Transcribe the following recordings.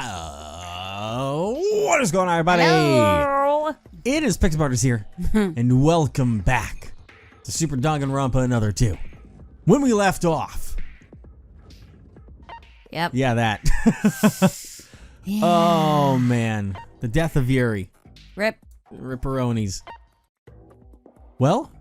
What is going on, everybody? Hello. It is Pixar's here, and welcome back to Super Danganronpa Another 2. When we left off. Yep. Yeah, that. Yeah. Oh, man. The death of Yuri. Rip. Ripperonis. Well,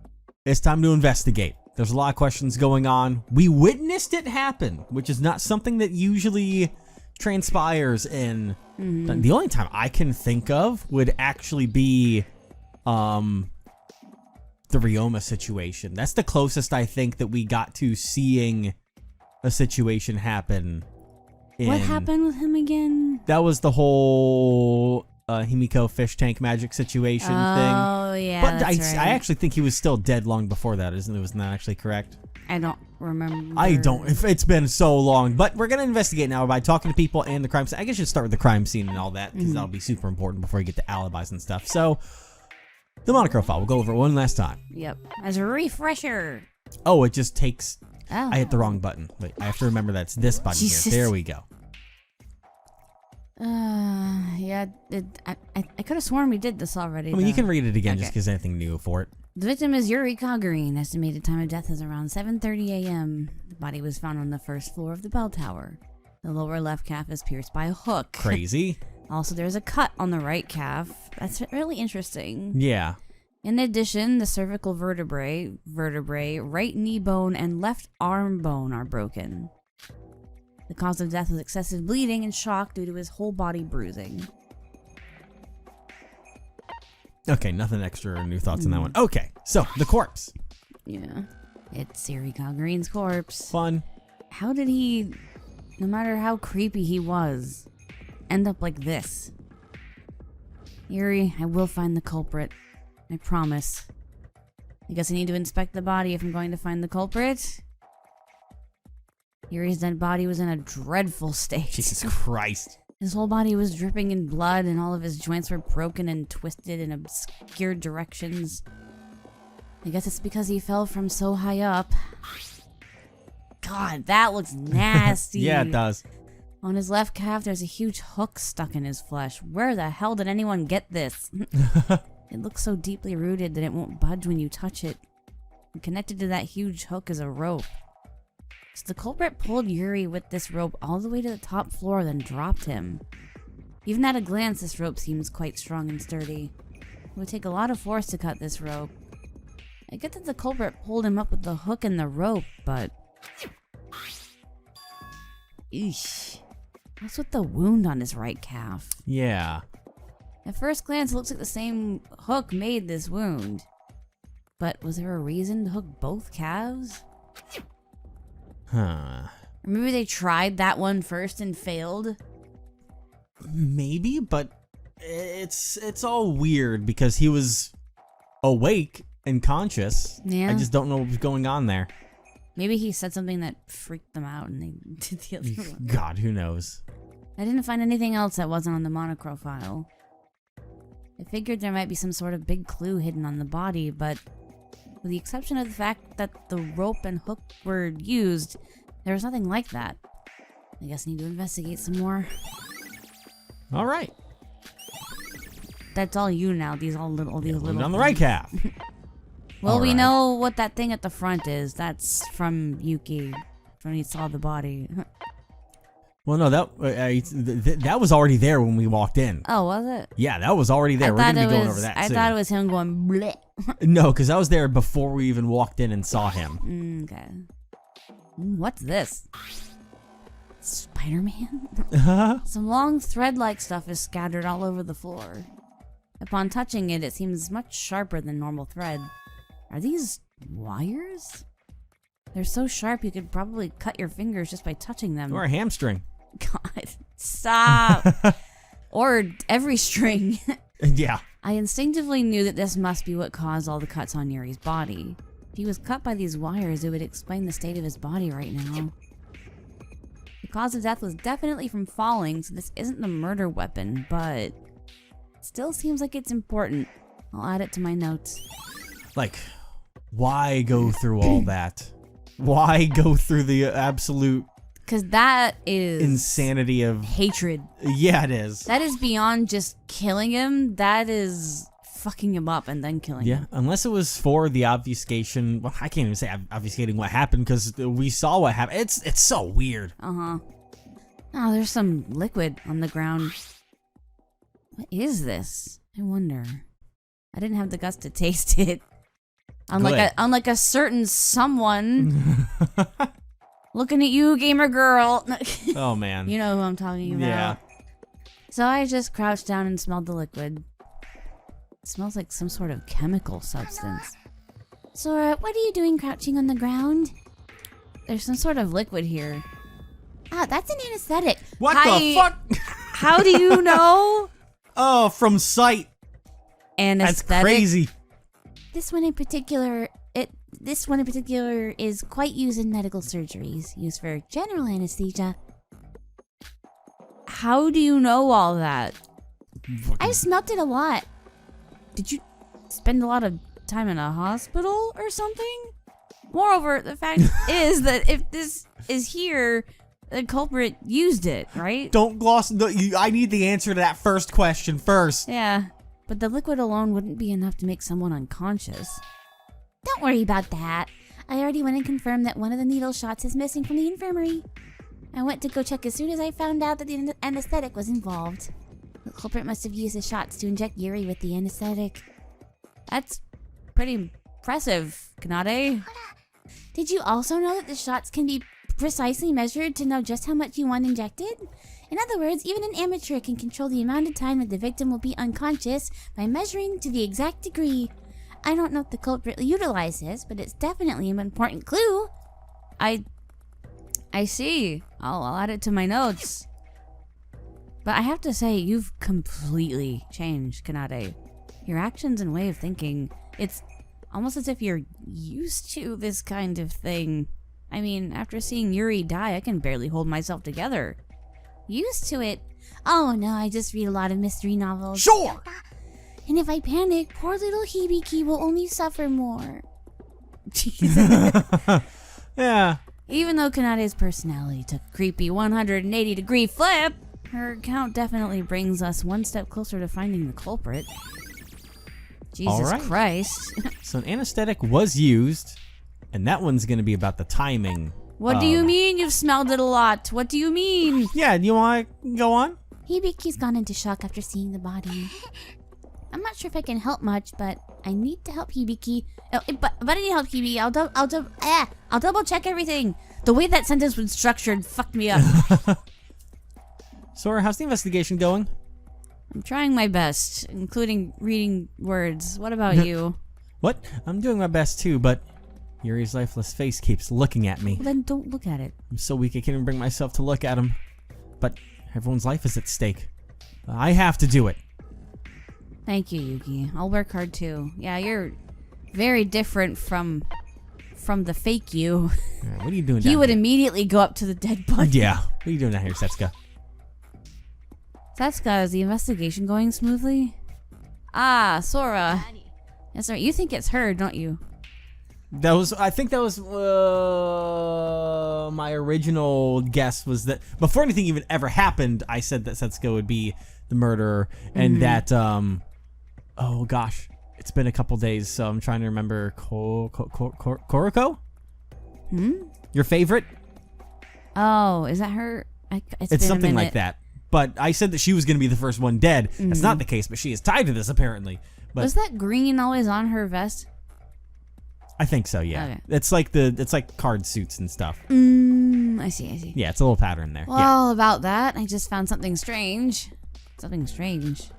it's time to investigate. There's a lot of questions going on. We witnessed it happen, which is not something that usually transpires in. The only time I can think of would actually be the Ryoma situation. That's the closest I think that we got to seeing a situation happen. What happened with him again? That was the whole Himiko fish tank magic situation thing. Oh, yeah, But that's right. I actually think he was still dead long before that, isn't it? Was not actually correct? I don't remember. I don't. It's been so long. But we're going to investigate now by talking to people and the crime scene. I guess you should start with the crime scene and all that, because that'll be super important before you get to alibis and stuff. So, the Monochrome file. We'll go over it one last time. Yep. As a refresher. Oh, it just takes... Oh. I hit the wrong button. Wait, I have to remember that's this button Jesus. here. There we go. Yeah. I could have sworn we did this already. I mean, you though. can read it again just Okay. because anything new for it. The victim is Yuri Kagurine. Estimated time of death is around 7:30 a.m. The body was found on the first floor of the bell tower. The lower left calf is pierced by a hook. Crazy. Also, there's a cut on the right calf. That's really interesting. Yeah. In addition, the cervical vertebrae, right knee bone, and left arm bone are broken. The cause of death was excessive bleeding and shock due to his whole body bruising. Okay, nothing extra or new thoughts on that one. Okay, so the corpse. Yeah. It's Yuri Kagurine's corpse. Fun. How did he, no matter how creepy he was, end up like this? Yuri, I will find the culprit. I promise. I guess I need to inspect the body if I'm going to find the culprit. Yuri's dead body was in a dreadful state. Jesus Christ. His whole body was dripping in blood and all of his joints were broken and twisted in obscure directions. I guess it's because he fell from so high up. God, that looks nasty. Yeah, it does. On his left calf, there's a huge hook stuck in his flesh. Where the hell did anyone get this? It looks so deeply rooted that it won't budge when you touch it. And connected to that huge hook is a rope. So the culprit pulled Yuri with this rope all the way to the top floor, then dropped him. Even at a glance, this rope seems quite strong and sturdy. It would take a lot of force to cut this rope. I get that the culprit pulled him up with the hook and the rope, but... Eesh. What's with the wound on his right calf? Yeah. At first glance, it looks like the same hook made this wound. But was there a reason to hook both calves? Huh. Or maybe they tried that one first and failed? Maybe, but it's all weird because he was awake and conscious. Yeah. I just don't know what was going on there. Maybe he said something that freaked them out and they did the other one. God, who knows? I didn't find anything else that wasn't on the Monochrome file. I figured there might be some sort of big clue hidden on the body, but with the exception of the fact that the rope and hook were used, there was nothing like that. I guess I need to investigate some more. All right. That's all you now. These little. On the right calf. Well, All we right. know what that thing at the front is. That's from Yuki, when he saw the body. Well, no, that was already there when we walked in. Oh, was it? Yeah, that was already there. We're going to be going over that I soon. thought it was him going bleh. No, because I was there before we even walked in and saw him. Okay. What's this? Spider-Man? Some long thread-like stuff is scattered all over the floor. Upon touching it, it seems much sharper than normal thread. Are these wires? They're so sharp you could probably cut your fingers just by touching them. Or a hamstring. God, stop. Or every string. Yeah. I instinctively knew that this must be what caused all the cuts on Yuri's body. If he was cut by these wires, it would explain the state of his body right now. The cause of death was definitely from falling, so this isn't the murder weapon, but it still seems like it's important. I'll add it to my notes. Like, why go through all that? Why go through the absolute Because that is insanity of hatred. Yeah, it is. That is beyond just killing him. That is fucking him up and then killing him. Yeah, unless it was for the obfuscation. Well, I can't even say obfuscating what happened because we saw what happened. It's so weird. Oh, there's some liquid on the ground. What is this? I wonder. I didn't have the guts to taste it. Unlike a certain someone. Looking at you, gamer girl. Oh, man. You know who I'm talking about. Yeah. So I just crouched down and smelled the liquid. It smells like some sort of chemical substance. Sora, what are you doing crouching on the ground? There's some sort of liquid here. Ah, that's an anesthetic. What the fuck? How do you know? Oh, from sight. Anesthetic. That's crazy. This one in particular is quite used in medical surgeries, used for general anesthesia. How do you know all that? I've smelt it a lot. Did you spend a lot of time in a hospital or something? Moreover, the fact is that if this is here, the culprit used it, right? Don't gloss. I need the answer to that first question first. Yeah, but the liquid alone wouldn't be enough to make someone unconscious. Don't worry about that. I already went and confirmed that one of the needle shots is missing from the infirmary. I went to go check as soon as I found out that the anesthetic was involved. The culprit must have used the shots to inject Yuri with the anesthetic. That's pretty impressive, Kanade. Did you also know that the shots can be precisely measured to know just how much you want injected? In other words, even an amateur can control the amount of time that the victim will be unconscious by measuring to the exact degree. I don't know if the culprit utilized this, but it's definitely an important clue. I see. I'll add it to my notes. But I have to say, you've completely changed, Kanade. Your actions and way of thinking, it's almost as if you're used to this kind of thing. I mean, after seeing Yuri die, I can barely hold myself together. Used to it? Oh no, I just read a lot of mystery novels. Sure! And if I panic, poor little Hibiki will only suffer more. Jesus. Yeah. Even though Kanade's personality took a creepy 180-degree flip, her account definitely brings us one step closer to finding the culprit. Jesus Christ. So an anesthetic was used, and that one's going to be about the timing. What do you mean you've smelled it a lot? What do you mean? Yeah, do you want to go on? Hibiki's gone into shock after seeing the body. I'm not sure if I can help much, but I need to help Hibiki. Oh, but I need to help Hibiki. I'll double check everything. The way that sentence was structured fucked me up. Sora, how's the investigation going? I'm trying my best, including reading words. What about you? What? I'm doing my best too, but Yuri's lifeless face keeps looking at me. Well, then don't look at it. I'm so weak I can't even bring myself to look at him. But everyone's life is at stake. I have to do it. Thank you, Yuki. I'll work hard too. Yeah, you're very different from the fake you. Right, what are you doing down He would here? immediately go up to the dead body. Yeah. What are you doing down here, Setsuka? Setsuka, is the investigation going smoothly? Ah, Sora. Yes, sir. You think it's her, don't you? I think that was my original guess was that before anything even ever happened, I said that Setsuka would be the murderer and that, oh gosh, it's been a couple days, so I'm trying to remember Koroko? Your favorite? Oh, is that her? It's been something a like minute. that. But I said that she was going to be the first one dead. That's not the case, but she is tied to this apparently. But Was that green always on her vest? I think so, yeah. Okay. It's like card suits and stuff. I see. Yeah, it's a little pattern there. Well, about that, I just found something strange. Something strange.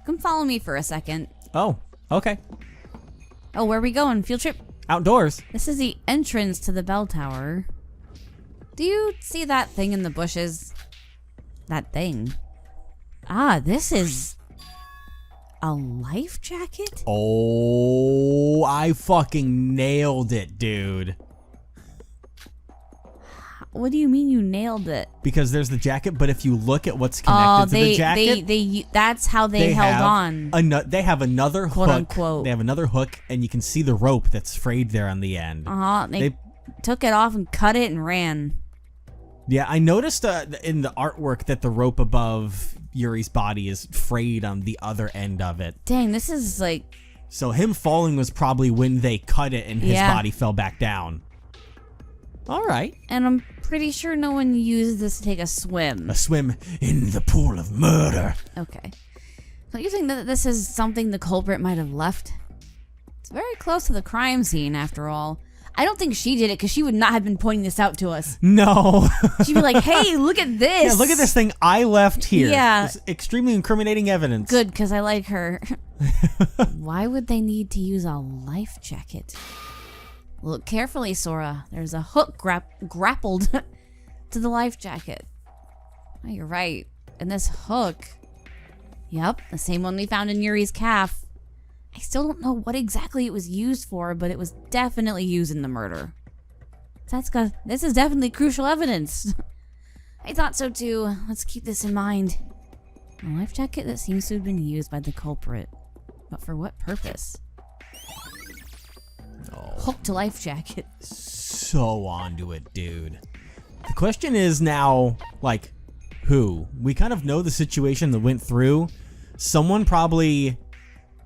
Come follow me for a second. Oh, okay. Oh, where are we going? Field trip? Outdoors. This is the entrance to the bell tower. Do you see that thing in the bushes? That thing. Ah, this is a life jacket? Oh, I fucking nailed it, dude. What do you mean you nailed it? Because there's the jacket, but if you look at what's connected to the jacket, that's how they held on. They have another Quote hook. unquote. They have another hook, and you can see the rope that's frayed there on the end. They took it off and cut it and ran. Yeah, I noticed in the artwork that the rope above Yuri's body is frayed on the other end of it. Dang, this is like... So him falling was probably when they cut it and his body fell back down. All right. And I'm pretty sure no one used this to take a swim. A swim in the pool of murder. Okay. So you think that this is something the culprit might have left? It's very close to the crime scene, after all. I don't think she did it because she would not have been pointing this out to us. No. She'd be like, hey, look at this. Yeah, look at this thing I left here. Yeah. It's extremely incriminating evidence. Good, because I like her. Why would they need to use a life jacket? Look carefully, Sora. There's a hook grappled to the life jacket. Oh, you're right. And this hook... Yep, the same one we found in Yuri's calf. I still don't know what exactly it was used for, but it was definitely used in the murder. This is definitely crucial evidence. I thought so too. Let's keep this in mind. A life jacket that seems to have been used by the culprit. But for what purpose? Oh. Hook to life jacket. So onto it, dude. The question is now, like, who? We kind of know the situation that went through. Someone probably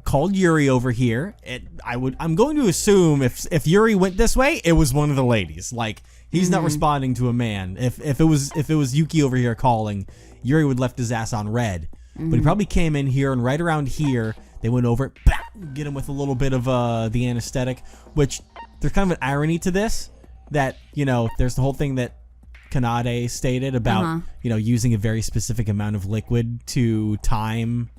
called Yuri over here. I'm going to assume if Yuri went this way, it was one of the ladies. Like, he's not responding to a man. If it was Yuki over here calling, Yuri would left his ass on red. But he probably came in here, and right around here they went over, get him with a little bit of the anesthetic. Which there's kind of an irony to this, that there's the whole thing that Kanade stated about using a very specific amount of liquid to time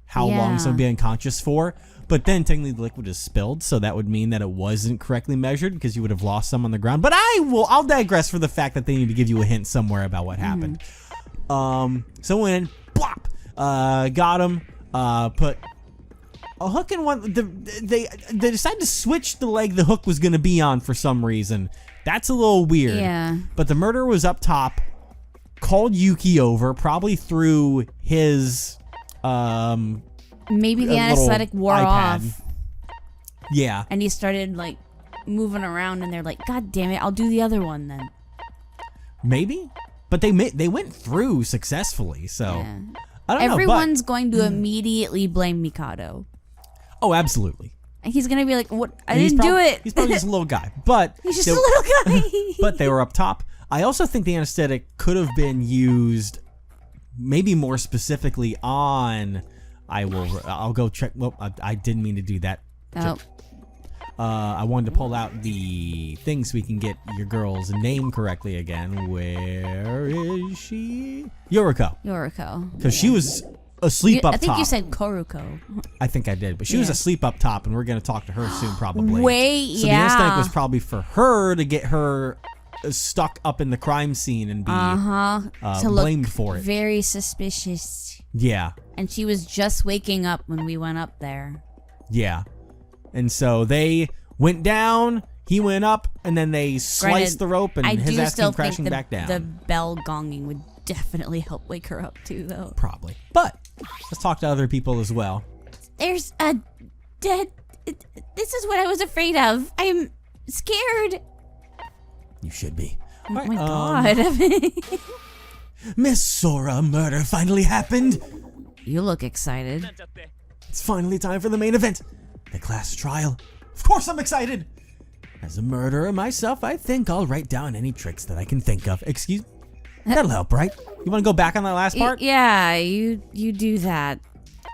how long someone be unconscious for, but then technically the liquid is spilled, so that would mean that it wasn't correctly measured because you would have lost some on the ground. But I'll digress for the fact that they need to give you a hint somewhere about what happened. Someone in, blop, got him, put a hook in one. They decided to switch the leg the hook was going to be on for some reason. That's a little weird. Yeah. But the murderer was up top, called Yuki over, probably through his maybe the anesthetic wore iPad. off. Yeah. And he started like moving around, and they're like, God damn it, I'll do the other one then. Maybe. But they went through successfully, so I don't know. Everyone's going to immediately blame Mikado. Oh, absolutely. And he's gonna be like, "What? I didn't do it." He's probably just a little guy, but he's just a little guy. But they were up top. I also think the anesthetic could have been used, maybe more specifically on. I'll go check. Well, I didn't mean to do that. Oh. I wanted to pull out the thing so we can get your girl's name correctly again. Where is she? Yoriko. Because she was asleep up top. I think you said Koruko. I think I did, but she was asleep up top, and we're going to talk to her soon, probably. So the anesthetic was probably for her to get her stuck up in the crime scene and be blamed for it. Very suspicious. Yeah. And she was just waking up when we went up there. Yeah. And so they went down, he went up, and then they sliced the rope, and his ass came crashing back down. The bell gonging would definitely help wake her up too, though. Probably. But let's talk to other people as well. There's a dead... This is what I was afraid of. I'm scared. You should be. Oh my god. Miss Sora, murder finally happened. You look excited. It's finally time for the main event. The class trial. Of course I'm excited. As a murderer myself, I think I'll write down any tricks that I can think of. Excuse me? That'll help, right? You want to go back on that last part? Yeah, you do that.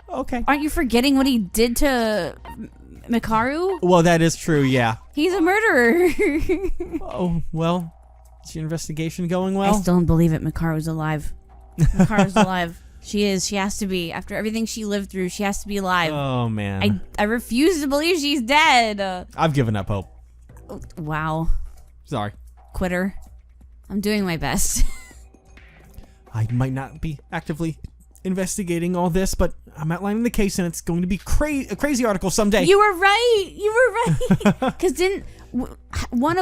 Okay. Aren't you forgetting what he did to Mikaru? Well, that is true, yeah. He's a murderer. Oh, well, is your investigation going well? I still don't believe it. Mikaru's alive. Mikaru's alive. She is. She has to be. After everything she lived through, she has to be alive. Oh, man. I refuse to believe she's dead. I've given up hope. Wow. Sorry. Quitter. I'm doing my best. I might not be actively investigating all this, but I'm outlining the case, and it's going to be a crazy article someday. You were right. Because one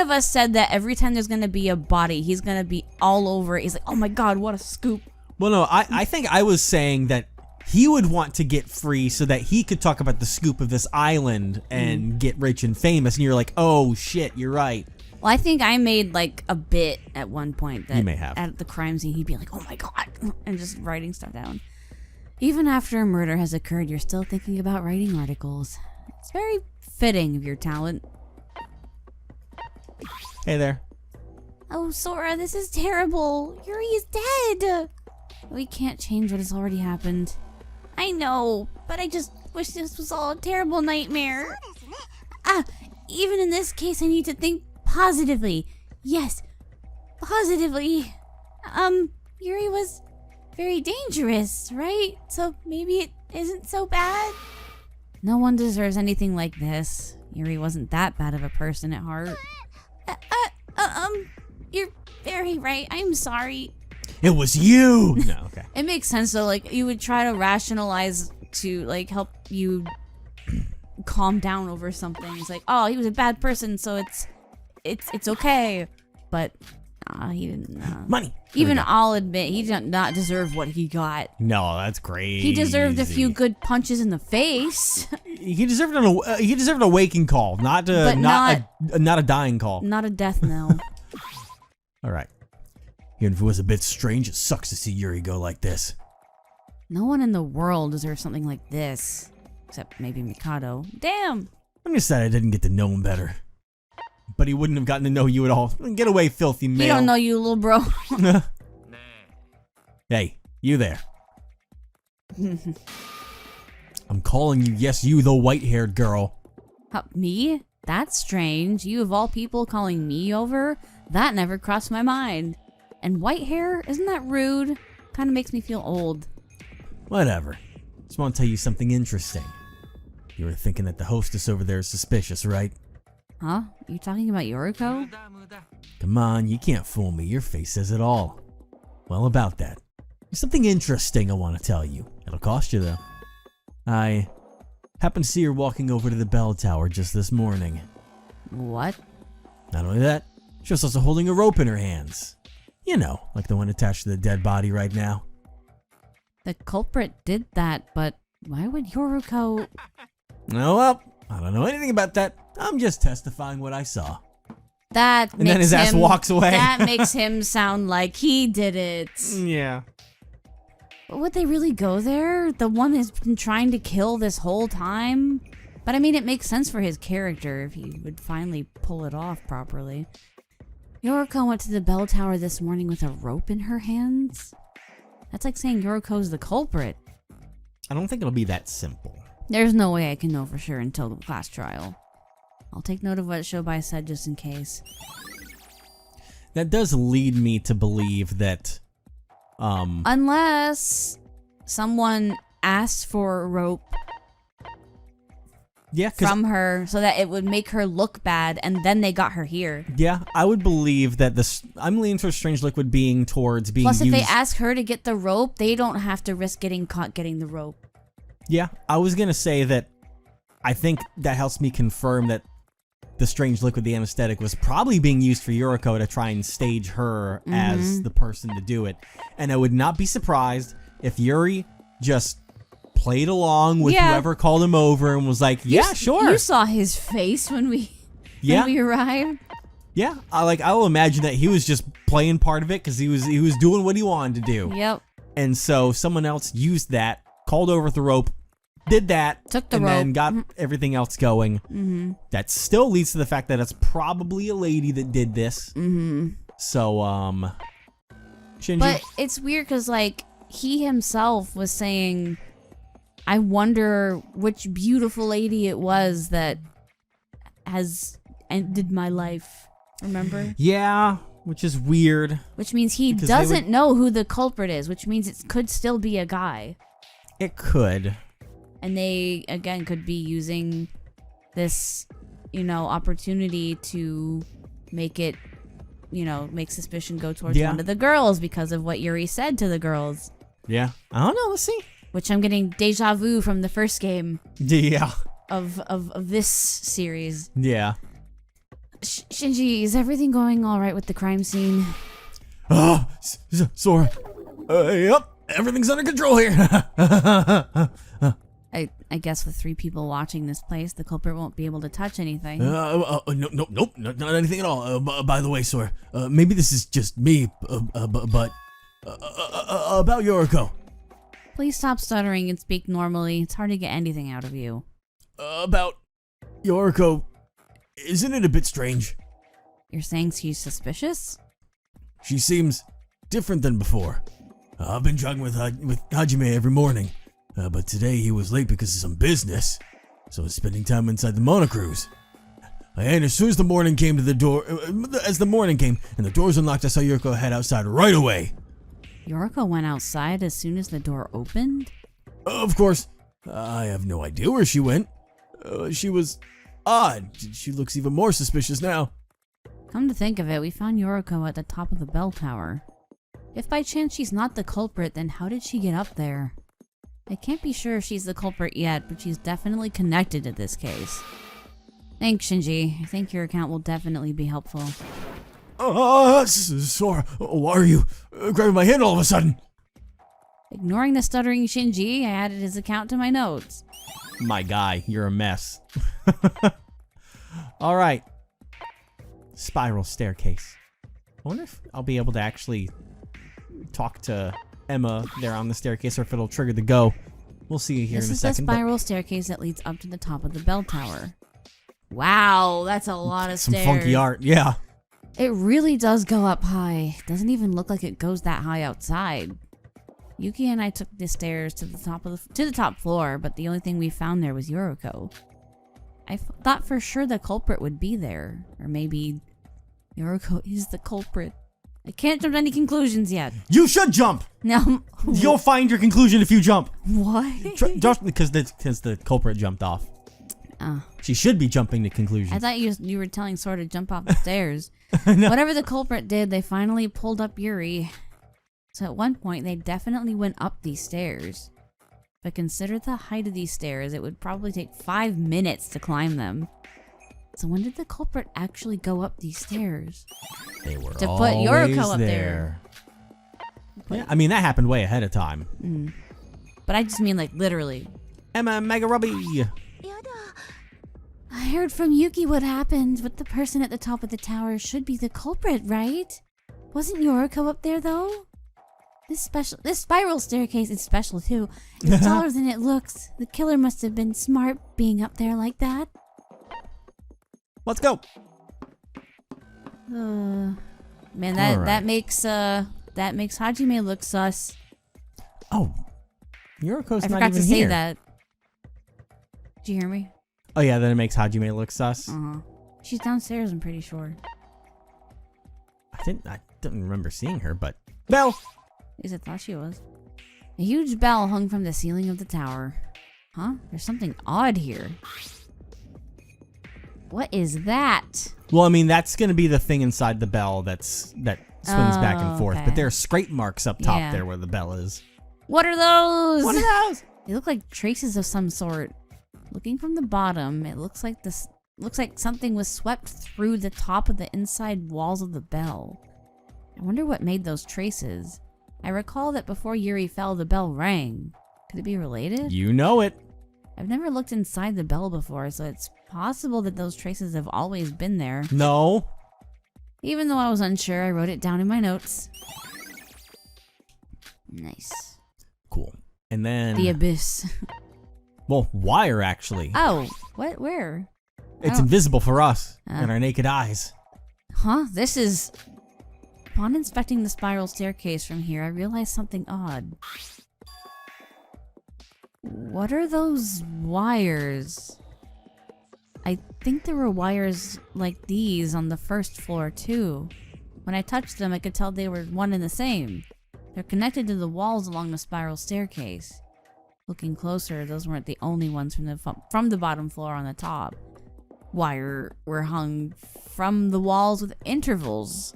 of us said that every time there's going to be a body, he's going to be all over it. He's like, oh my god, what a scoop. Well, no, I think I was saying that he would want to get free so that he could talk about the scoop of this island and get rich and famous. And you're like, oh shit, you're right. Well, I think I made like a bit at one point that You may have. at the crime scene he'd be like, "Oh my god," and just writing stuff down. Even after a murder has occurred, you're still thinking about writing articles. It's very fitting of your talent. Hey there. Oh, Sora, this is terrible. Yuri is dead. We can't change what has already happened. I know, but I just wish this was all a terrible nightmare. Even in this case, I need to think positively. Yes, positively. Yuri was very dangerous, right? So maybe it isn't so bad. No one deserves anything like this. Yuri wasn't that bad of a person at heart. You're very right. I'm sorry. It was you. No, okay. It makes sense though. Like you would try to rationalize to like help you calm down over something. It's like, oh, he was a bad person, so it's okay. But he didn't. Money. Even I'll admit he did not deserve what he got. No, that's great. He deserved a few good punches in the face. He deserved a waking call, not a dying call. Not a death knell. All right. Even if it was a bit strange, it sucks to see Yuri go like this. No one in the world deserves something like this. Except maybe Mikado. Damn! I'm just sad I didn't get to know him better. But he wouldn't have gotten to know you at all. Get away, filthy male. He don't know you, little bro. Hey, you there. I'm calling you, yes, you, the white-haired girl. Me? That's strange. You of all people calling me over? That never crossed my mind. And white hair? Isn't that rude? Kind of makes me feel old. Whatever. Just want to tell you something interesting. You were thinking that the hostess over there is suspicious, right? Huh? You talking about Yoriko? Come on, you can't fool me. Your face says it all. Well, about that. There's something interesting I want to tell you. It'll cost you, though. I happened to see her walking over to the bell tower just this morning. What? Not only that, she was also holding a rope in her hands. You know, like the one attached to the dead body right now. The culprit did that, but why would Yoriko... Oh, well, I don't know anything about that. I'm just testifying what I saw. That and then his ass walks away. That makes him sound like he did it. Yeah. But would they really go there? The one that's been trying to kill this whole time? But I mean, it makes sense for his character if he would finally pull it off properly. Yoriko went to the bell tower this morning with a rope in her hands? That's like saying Yoriko's the culprit. I don't think it'll be that simple. There's no way I can know for sure until the class trial. I'll take note of what Shobai said just in case. That does lead me to believe that, unless someone asked for a rope from her so that it would make her look bad and then they got her here. Yeah, I would believe that this... I'm leaning towards Strange Liquid being towards being Plus, if used... they ask her to get the rope, they don't have to risk getting caught getting the rope. Yeah, I was going to say that I think that helps me confirm that the Strange Liquid, the anesthetic, was probably being used for Yoriko to try and stage her as the person to do it. And I would not be surprised if Yuri just played along with whoever called him over and was like, yeah, sure. You saw his face when we arrived. Yeah, I will imagine that he was just playing part of it because he was doing what he wanted to do. Yep. And so someone else used that, called over the rope, did that, took the and rope, then got everything else going. That still leads to the fact that it's probably a lady that did this. So, Shinji. But it's weird because, like, he himself was saying, I wonder which beautiful lady it was that has ended my life. Remember? Yeah, which is weird. Which means he doesn't know who the culprit is, which means it could still be a guy. It could. And they, again, could be using this, opportunity to make it, make suspicion go towards one of the girls because of what Yuri said to the girls. Yeah. I don't know. Let's see. Which I'm getting deja vu from the first game. Yeah. Of this series. Yeah. Shinji, is everything going all right with the crime scene? Sora. Yep. Everything's under control here. I guess with 3 people watching this place, the culprit won't be able to touch anything. Nope, not anything at all. By the way, sir, maybe this is just me, but about Yoriko. Please stop stuttering and speak normally. It's hard to get anything out of you. About Yoriko, isn't it a bit strange? You're saying she's suspicious? She seems different than before. I've been jogging with Hajime every morning, but today he was late because of some business, so I was spending time inside the monocruise. And as soon as the morning came and the doors unlocked, I saw Yoriko head outside right away. Yoriko went outside as soon as the door opened? Of course, I have no idea where she went. She was odd. She looks even more suspicious now. Come to think of it, we found Yoriko at the top of the bell tower. If by chance she's not the culprit, then how did she get up there? I can't be sure if she's the culprit yet, but she's definitely connected to this case. Thanks, Shinji. I think your account will definitely be helpful. Sora, why are you grabbing my hand all of a sudden? Ignoring the stuttering Shinji, I added his account to my notes. My guy, you're a mess. All right. Spiral staircase. I wonder if I'll be able to actually talk to Emma there on the staircase or if it'll trigger the go. We'll see here in a second. This is the spiral staircase that leads up to the top of the bell tower. Wow, that's a lot of stairs. Some funky art, yeah. It really does go up high. Doesn't even look like it goes that high outside. Yuki and I took the stairs to the top floor, but the only thing we found there was Yoriko. I thought for sure the culprit would be there, or maybe Yoriko is the culprit. I can't jump to any conclusions yet. You should jump. No, you'll find your conclusion if you jump. What? Just because the culprit jumped off. She should be jumping to conclusions. I thought you were telling Sora to jump off the stairs. No. Whatever the culprit did, they finally pulled up Yuri. So at one point, they definitely went up these stairs. But consider the height of these stairs, it would probably take 5 minutes to climb them. So when did the culprit actually go up these stairs? They were to always put Yoriko up there. Yeah, I mean, that happened way ahead of time. But I just mean like literally. Emma Megaruby. I heard from Yuki what happened, but the person at the top of the tower should be the culprit, right? Wasn't Yoriko up there though? This spiral staircase is special too. It's taller than it looks. The killer must have been smart being up there like that. Let's go. Man, that makes Hajime look sus. Oh, Yoriko's I not forgot even to say here. that. Did you hear me? Oh yeah, then it makes Hajime look sus. She's downstairs, I'm pretty sure. I didn't remember seeing her, but Bell. At least I thought she was. A huge bell hung from the ceiling of the tower. Huh? There's something odd here. What is that? Well, I mean, that's going to be the thing inside the bell that swings back and forth. Okay. But there are scrape marks up top there where the bell is. What are those? What are those? They look like traces of some sort. Looking from the bottom, it looks like something was swept through the top of the inside walls of the bell. I wonder what made those traces. I recall that before Yuri fell, the bell rang. Could it be related? You know it. I've never looked inside the bell before, so it's possible that those traces have always been there. No. Even though I was unsure, I wrote it down in my notes. Nice. Cool. And then... The abyss. Well, wire, actually. Oh, what? Where? It's invisible for us and our naked eyes. Huh? This is... Upon inspecting the spiral staircase from here, I realized something odd. What are those wires? I think there were wires like these on the first floor too. When I touched them, I could tell they were one and the same. They're connected to the walls along the spiral staircase. Looking closer, those weren't the only ones from the bottom floor on the top. Wire were hung from the walls with intervals.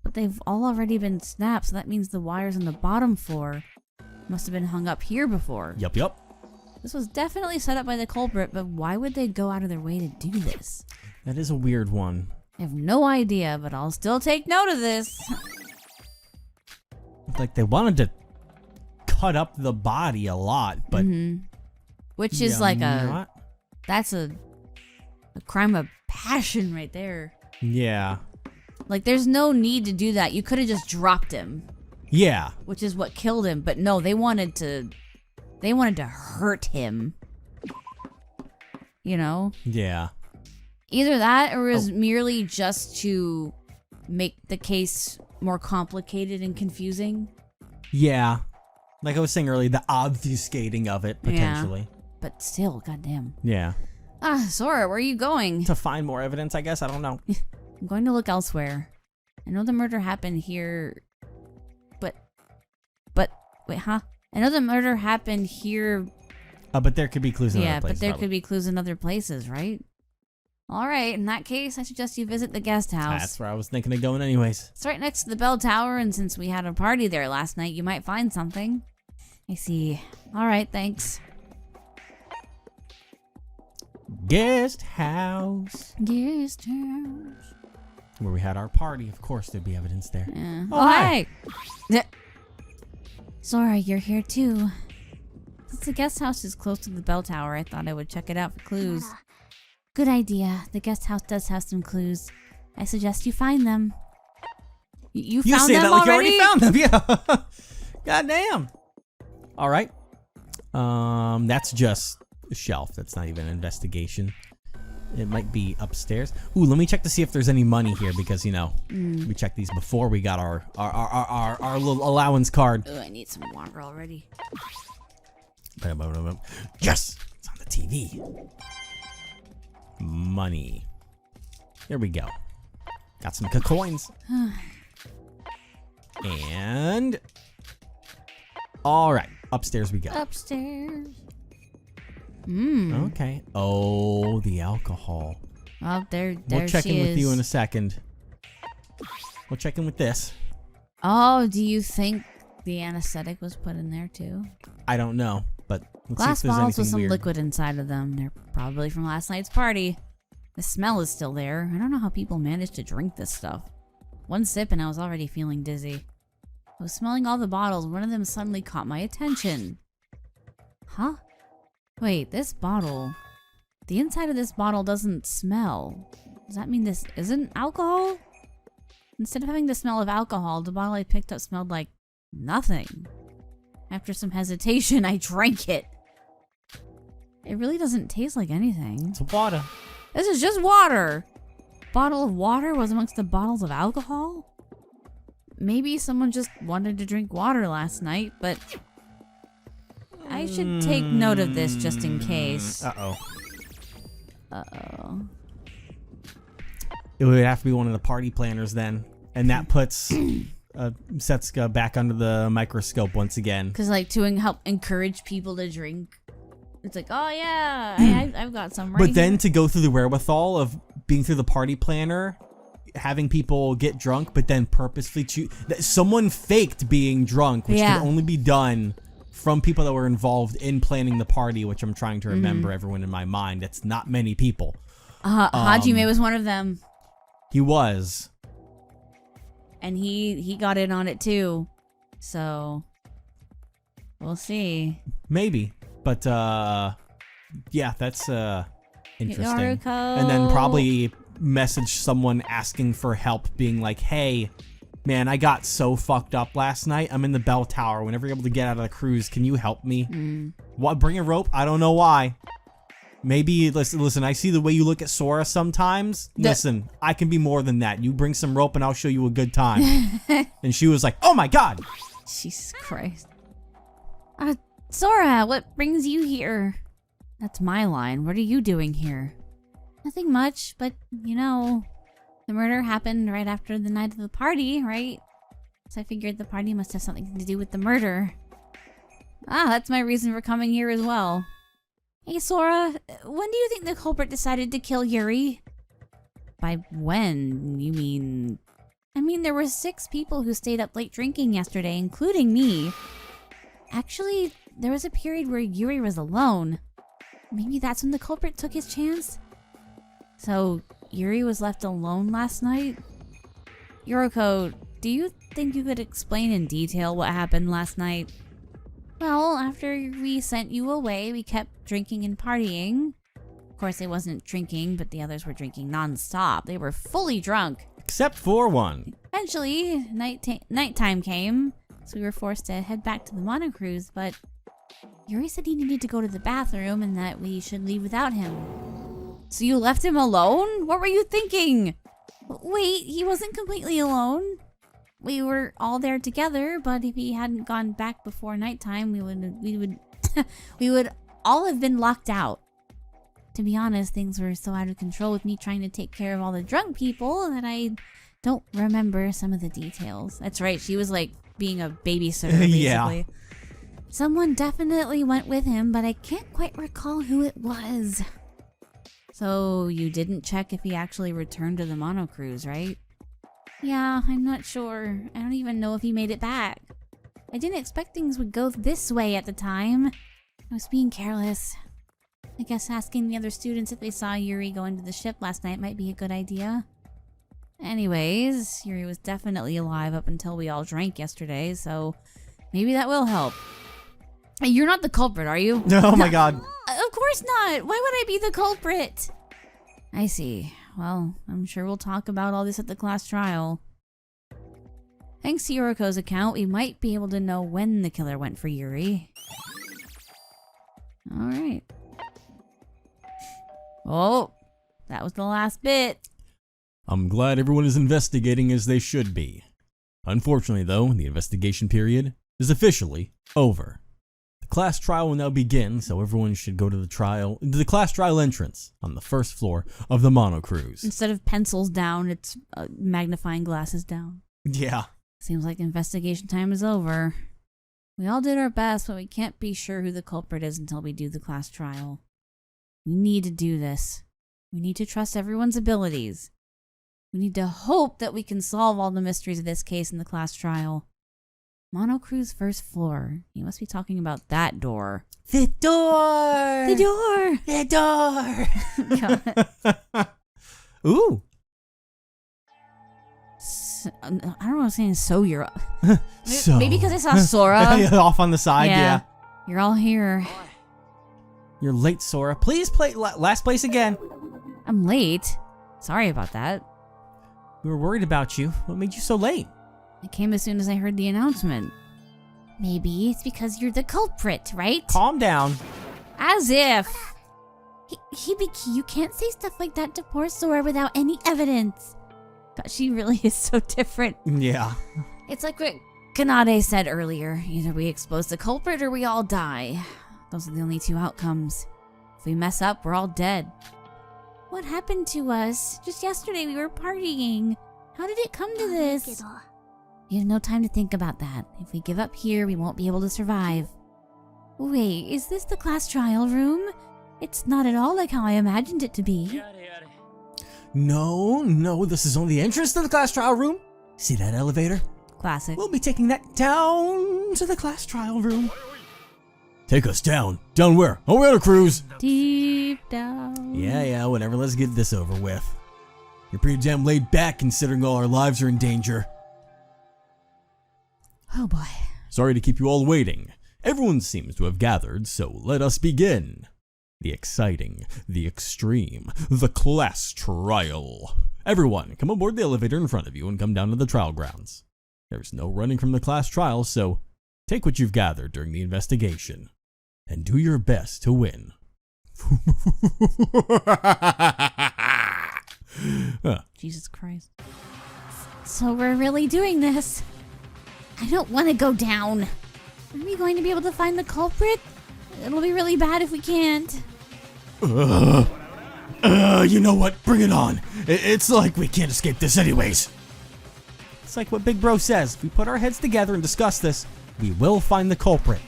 But they've all already been snapped, so that means the wires on the bottom floor must have been hung up here before. Yup. This was definitely set up by the culprit, but why would they go out of their way to do this? That is a weird one. I have no idea, but I'll still take note of this. Like they wanted to cut up the body a lot, but Which is Yeah, like not- that's a crime of passion right there. Yeah. Like, there's no need to do that. You could have just dropped him, Yeah. which is what killed him. But no, they wanted to hurt him. You know? Yeah. Either that or it was merely just to make the case more complicated and confusing. Yeah. Like I was saying earlier, the obfuscating of it, potentially. Yeah. But still, goddamn. Yeah. Sora, where are you going? To find more evidence, I guess. I don't know. I'm going to look elsewhere. I know the murder happened here, but wait, huh? I know the murder happened here. But there could be clues in other Yeah, places. but there probably. could be clues in other places, right? All right, in that case, I suggest you visit the guest house. That's where I was thinking of going anyways. It's right next to the bell tower, and since we had a party there last night, you might find something. I see. All right, thanks. Guest house. Guest house. Where we had our party. Of course, there'd be evidence there. Yeah. Oh, hi. Hi. Sora, you're here too. Since the guest house is close to the bell tower, I thought I would check it out for clues. Good idea. The guest house does have some clues. I suggest you find them. You found say them that like already? you already found them. Yeah. Goddamn. All right. That's just a shelf. That's not even an investigation. It might be upstairs. Ooh, let me check to see if there's any money here because, you know, we checked these before we got our little allowance card. Ooh, I need some water already. Yes! It's on the TV. Money. There we go. Got some coins. And... Alright, upstairs we go. Upstairs. Okay. Oh, the alcohol. Oh, there We'll check she in is. with you in a second. We'll check in with this. Oh, do you think the anesthetic was put in there too? I don't know, but let's Glass see if there's bottles with anything some weird. liquid inside of them. They're probably from last night's party. The smell is still there. I don't know how people manage to drink this stuff. One sip and I was already feeling dizzy. I was smelling all the bottles. One of them suddenly caught my attention. Huh? Wait, this bottle... The inside of this bottle doesn't smell. Does that mean this isn't alcohol? Instead of having the smell of alcohol, the bottle I picked up smelled like nothing. After some hesitation, I drank it. It really doesn't taste like anything. It's water. This is just water. Bottle of water was amongst the bottles of alcohol? Maybe someone just wanted to drink water last night, but I should take note of this just in case. Uh-oh. Uh-oh. It would have to be one of the party planners then. And that puts Setsuka back under the microscope once again. Because, like, to help encourage people to drink. It's like, oh, yeah, I've got some right But then here. to go through the wherewithal of being through the party planner, having people get drunk, but then purposefully choose... Someone faked being drunk, which Yeah. can only be done from people that were involved in planning the party, which I'm trying to remember everyone in my mind. It's not many people. Hajime was one of them. He was. And he got in on it, too. So, we'll see. Maybe. But, yeah, that's interesting. Yoriko. And then probably message someone asking for help, being like, hey, man, I got so fucked up last night. I'm in the bell tower. Whenever you're able to get out of the cruise, can you help me? What? Bring a rope? I don't know why. Maybe, listen, I see the way you look at Sora sometimes. Listen, I can be more than that. You bring some rope and I'll show you a good time. And she was like, oh my god. Jesus Christ. Sora, what brings you here? That's my line. What are you doing here? Nothing much, but, you know, the murder happened right after the night of the party, right? So I figured the party must have something to do with the murder. That's my reason for coming here as well. Hey, Sora, when do you think the culprit decided to kill Yuri? By when, you mean... I mean, there were 6 people who stayed up late drinking yesterday, including me. Actually, there was a period where Yuri was alone. Maybe that's when the culprit took his chance? So, Yuri was left alone last night? Yoriko, do you think you could explain in detail what happened last night? Well, after we sent you away, we kept drinking and partying. Of course, I wasn't drinking, but the others were drinking non-stop. They were fully drunk. Except for one. Eventually, nighttime came, so we were forced to head back to the monocruise, but Yuri said he needed to go to the bathroom and that we should leave without him. So you left him alone? What were you thinking? Wait, he wasn't completely alone. We were all there together, but if he hadn't gone back before nighttime, we would we would all have been locked out. To be honest, things were so out of control with me trying to take care of all the drunk people that I don't remember some of the details. That's right, she was like being a babysitter, basically. Yeah. Someone definitely went with him, but I can't quite recall who it was. So you didn't check if he actually returned to the monocruise, right? Yeah, I'm not sure. I don't even know if he made it back. I didn't expect things would go this way at the time. I was being careless. I guess asking the other students if they saw Yuri go into the ship last night might be a good idea. Anyways, Yuri was definitely alive up until we all drank yesterday, so maybe that will help. Hey, you're not the culprit, are you? Oh my god. Of course not! Why would I be the culprit? I see. Well, I'm sure we'll talk about all this at the class trial. Thanks to Yoriko's account, we might be able to know when the killer went for Yuri. Alright. Oh, that was the last bit. I'm glad everyone is investigating as they should be. Unfortunately, though, the investigation period is officially over. The class trial will now begin, so everyone should go to the class trial entrance on the first floor of the monocruise. Instead of pencils down, it's magnifying glasses down. Yeah. Seems like investigation time is over. We all did our best, but we can't be sure who the culprit is until we do the class trial. We need to do this. We need to trust everyone's abilities. We need to hope that we can solve all the mysteries of this case in the class trial. Monocruise first floor. You must be talking about that door. The door! The door! The door! Ooh. I don't know what I'm saying. So you're... So. Maybe because I saw Sora. Off on the side, yeah. You're all here. You're late, Sora. Please play last place again. I'm late. Sorry about that. We were worried about you. What made you so late? I came as soon as I heard the announcement. Maybe it's because you're the culprit, right? Calm down. As if. Hibiki, you can't say stuff like that to poor Sora without any evidence. God, she really is so different. Yeah. It's like what Kanade said earlier. Either we expose the culprit or we all die. Those are the only two outcomes. If we mess up, we're all dead. What happened to us? Just yesterday we were partying. How did it come to this? You have no time to think about that. If we give up here, we won't be able to survive. Wait, is this the class trial room? It's not at all like how I imagined it to be. No, this is only the entrance to the class trial room. See that elevator? Classic. We'll be taking that down to the class trial room. Take us down. Down where? Oh, we're on a cruise. Deep down. Yeah, whatever. Let's get this over with. You're pretty damn laid back considering all our lives are in danger. Oh boy. Sorry to keep you all waiting. Everyone seems to have gathered, so let us begin. The exciting, the extreme, the class trial. Everyone, come aboard the elevator in front of you and come down to the trial grounds. There's no running from the class trial, so take what you've gathered during the investigation and do your best to win. Jesus Christ. So we're really doing this. I don't want to go down. Are we going to be able to find the culprit? It'll be really bad if we can't. You know what? Bring it on. It's like we can't escape this anyways. It's like what Big Bro says. If we put our heads together and discuss this, we will find the culprit.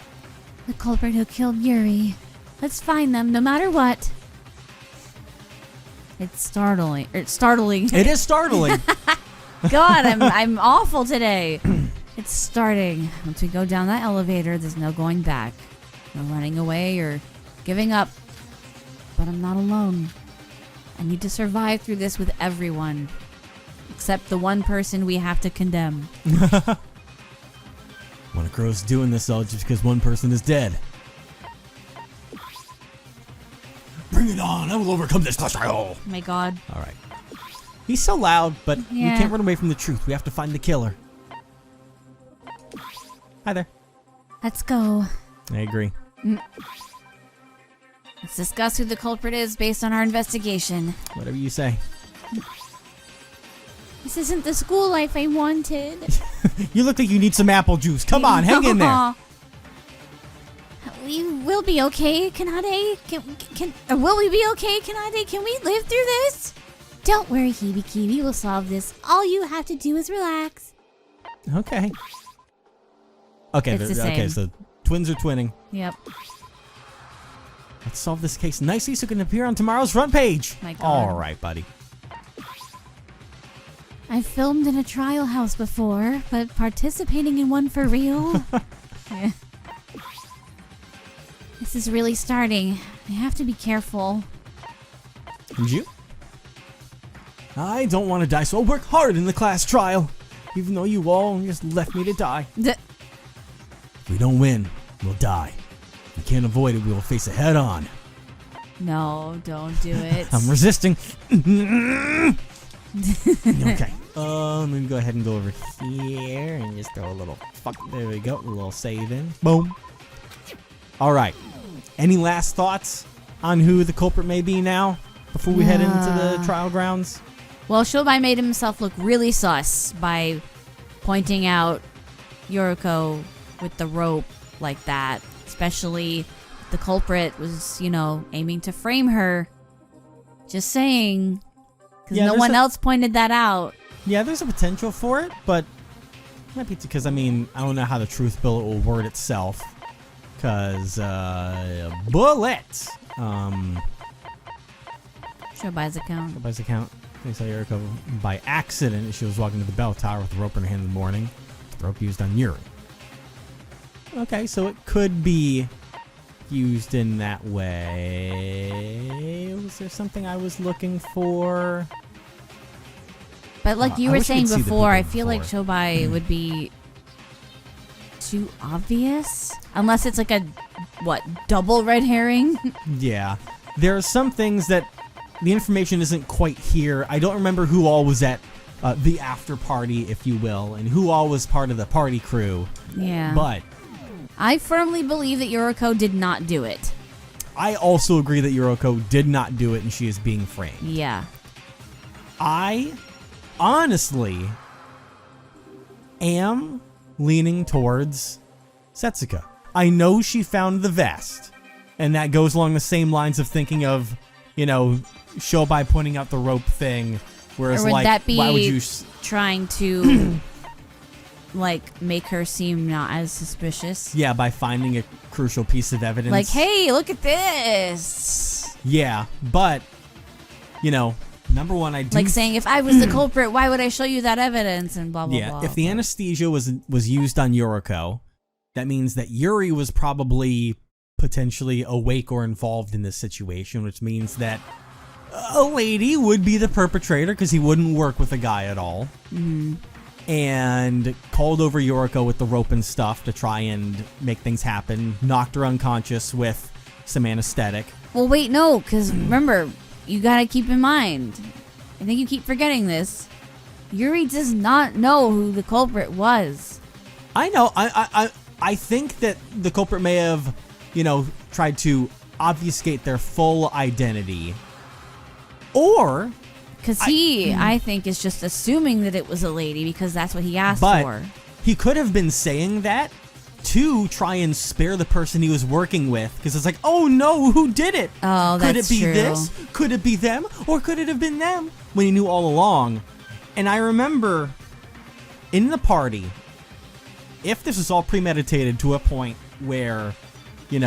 The culprit who killed Yuri. Let's find them no matter what. It's startling. It's startling. It is startling. God, I'm awful today. It's starting. Once we go down that elevator, there's no going back. No running away or giving up. But I'm not alone. I need to survive through this with everyone. Except the one person we have to condemn. Want to Murkrow's doing this all just because one person is dead. Bring it on! I will overcome this trial! Oh my god. Alright. He's so loud, but we Yeah. can't run away from the truth. We have to find the killer. Hi there. Let's go. I agree. Let's discuss who the culprit is based on our investigation. Whatever you say. This isn't the school life I wanted. You look like you need some apple juice. Come on, hang in there. We will be okay, Kanade. Will we be okay, Kanade? Can we live through this? Don't worry, Hibiki. We will solve this. All you have to do is relax. Okay. Okay, It's the okay, same. so twins are twinning. Yep. Let's solve this case nicely so it can appear on tomorrow's front page. My God. All right, buddy. I've filmed in a trial house before, but participating in one for real? Yeah. This is really starting. I have to be careful. And you? I don't want to die, so I'll work hard in the class trial. Even though you all just left me to die. If we don't win, we'll die. If we can't avoid it, we will face it head on. No, don't do it. I'm resisting. Okay. Let me go ahead and go over here and just throw a little fuck. There we go. A little save in. Boom. All right. Any last thoughts on who the culprit may be now before we head into the trial grounds? Well, Shobai made himself look really sus by pointing out Yoriko with the rope like that. Especially the culprit was, aiming to frame her. Just saying. Because Yeah, no there's one a- else pointed that out. Yeah, there's a potential for it, but might be because I don't know how the truth bullet will word itself. Because bullet. Shobai's account. Everybody's account. They saw Yuriko by accident. She was walking to the bell tower with the rope in her hand in the morning. The rope used on Yuri. Okay, so it could be used in that way. Was there something I was looking for? But like you I were wish we saying could see the before, I people feel like before. Shobai would be too obvious. Unless it's like a, double red herring? Yeah. There are some things that the information isn't quite here. I don't remember who all was at the after party, if you will, and who all was part of the party crew. Yeah. But I firmly believe that Yoriko did not do it. I also agree that Yuriko did not do it and she is being framed. Yeah. I honestly am leaning towards Setsuka. I know she found the vest, and that goes along the same lines of thinking of, Shobai pointing out the rope thing, whereas Or would like, that be why would you... trying to make her seem not as suspicious? Yeah, by finding a crucial piece of evidence. Like, hey, look at this. Yeah, but, number one, I do... Like saying, if I was the culprit, why would I show you that evidence? And blah, blah, Yeah, blah. if the anesthesia was used on Yuriko, that means that Yuri was probably potentially awake or involved in this situation, which means that a lady would be the perpetrator because he wouldn't work with a guy at all. Mm-hmm. And called over Yuriko with the rope and stuff to try and make things happen, knocked her unconscious with some anesthetic. Well, wait, no, because remember, you gotta keep in mind, I think you keep forgetting this, Yuri does not know who the culprit was. I know. I think that the culprit may have, tried to obfuscate their full identity. Or... Because I think, is just assuming that it was a lady because that's what he asked but for. he could have been saying that to try and spare the person he was working with. Because it's like, oh no, who did it? Oh, could that's it be true. this? Could it be them? Or could it have been them? When he knew all along. And I remember in the party, if this is all premeditated to a point where, you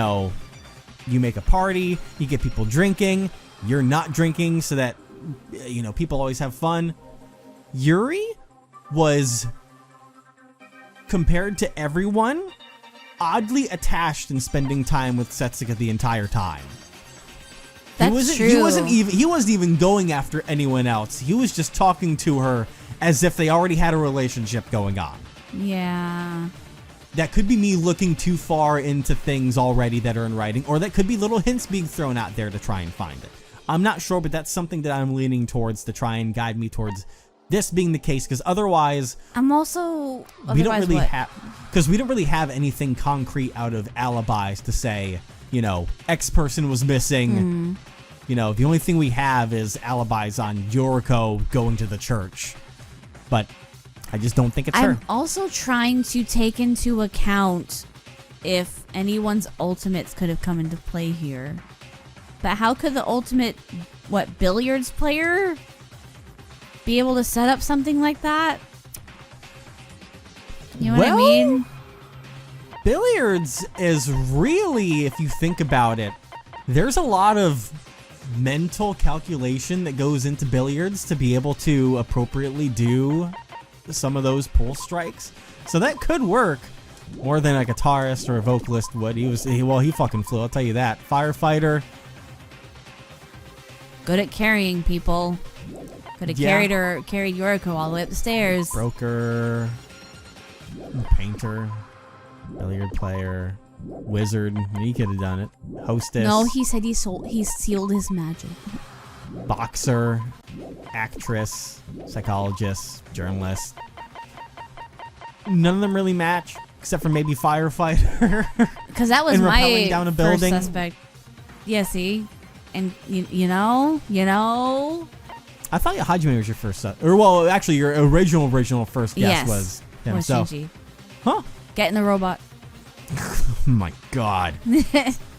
make a party, you get people drinking, you're not drinking so that, people always have fun. Yuri was, compared to everyone, oddly attached and spending time with Setsuka the entire time. That's true. He wasn't even going after anyone else. He was just talking to her as if they already had a relationship going on. Yeah. that could be me looking too far into things already that are in writing, or that could be little hints being thrown out there to try and find it. I'm not sure, but that's something that I'm leaning towards to try and guide me towards this being the case, because otherwise I'm also we don't really have anything concrete out of alibis to say, you know, X person was missing. You know, the only thing we have is alibis on Yoriko going to the church, but I just don't think it's her. I'm also trying to take into account if anyone's ultimates could have come into play here. But how could the ultimate, billiards player be able to set up something like that? You know what I mean? Billiards is really, if you think about it, there's a lot of mental calculation that goes into billiards to be able to appropriately do some of those pull strikes. So that could work more than a guitarist or a vocalist would. He fucking flew, I'll tell you that. Firefighter. Good at carrying people. Could have carried Yoriko all the way up the stairs. Broker, painter, billiard player, wizard. He could have done it. Hostess. No, he said he sealed his magic. Boxer, actress, psychologist, journalist. None of them really match, except for maybe firefighter. Because that was my down a first building. suspect. Yeah, see? And, you know? I thought Hajime was your first or well, actually your original first guess was him. Was Shinji. Huh? Get in the robot. Oh my god.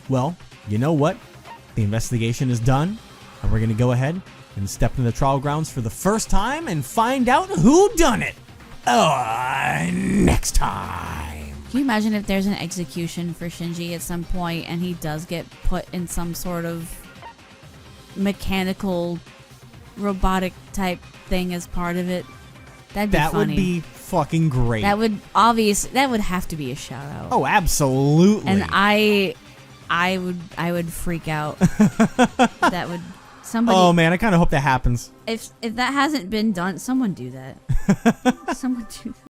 Well, you know what? The investigation is done, and we're going to go ahead and step into the trial grounds for the first time and find out who done it. Next time. Can you imagine if there's an execution for Shinji at some point and he does get put in some sort of mechanical robotic type thing as part of it? That'd be funny. That would be fucking great. That would have to be a shout out. Oh, absolutely. And I would freak out. That would somebody. Oh man, I kind of hope that happens. If that hasn't been done, someone do that. Someone do that.